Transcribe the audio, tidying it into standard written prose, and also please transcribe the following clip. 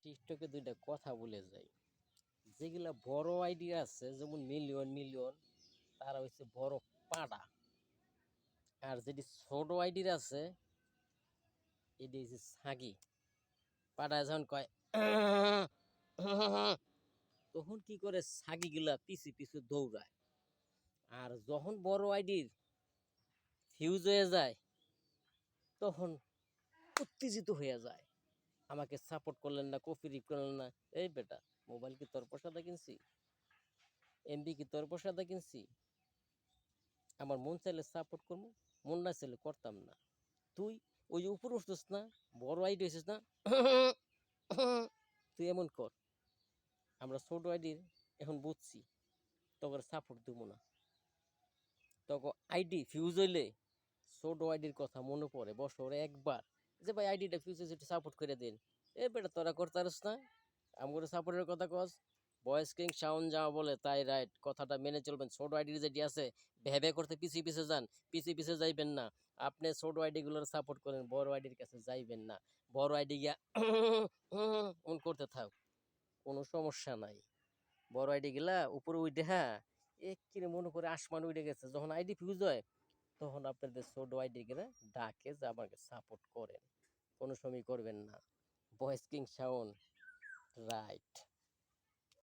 টিকটকে দুইটা কথা বলে যাই। যেগুলা বড় আইডিয়া আছে যেমন মিলিয়ন মিলিয়ন, তারা হচ্ছে বড় পাড়া। আর যেটি ছোট আইডিয়া আছে এটি হচ্ছে ছাগি। পাড়া যখন কয় তখন কি করে ছাগিগুলা পিছু পিছু দৌড়ায়। আর যখন বড় আইডির ফিউজ হয়ে যায় তখন উত্তেজিত হয়ে যায়, আমাকে সাপোর্ট করলেন না, কপি রিপ করলেন না। এই বেটা, মোবাইল কি তোর প্রসাদে কিনছি? এমবি কি তোর প্রসাদে কিনছি? আমার মন চাইলে সাপোর্ট করবো, মন না চাইলে করতাম না। তুই ওই যে উপরে উঠছিস না, বড় আইডি হয়েছিস না, তুই এমন কর। আমরা ছোট আইডির এখন বুঝছি, তখন সাপোর্ট দেবো না। তখন আইডি ফিউজ হইলে ছোট আইডির কথা মনে পড়ে বছরে একবার, যে ভাই আইডিটা ফিউজ হয়েছে একটু সাপোর্ট করে দিন। এ বেটা, তোরা করতারস না, আমার সাপোর্টের কথা কস। বয়েস কিং সাউন্ড যা বলে তাই রাইট, কথাটা মেনে চলবেন। ছোট আইডি যেটি আছে ভেবে করতে পিছিয়ে পিছিয়ে যান, পিছিয়ে পিছিয়ে যাইবেন না। আপনি ছোট আইডি গুলোর সাপোর্ট করেন, বড় আইডির কাছে যাইবেন না। বড় আইডি গিয়া অন করতে থাক, কোনো সমস্যা নাই। বড় আইডি গেলা উপরে উঠে, হ্যাঁ এক কিনে মনে করে আসমান উঠে গেছে, যখন আইডি ফিউজ হয় তখন আপনাদের ছোট আইডি গেলে ডাকে যে আমাকে সাপোর্ট করেন। কোনো সময় করবেন না। Voice king sound right.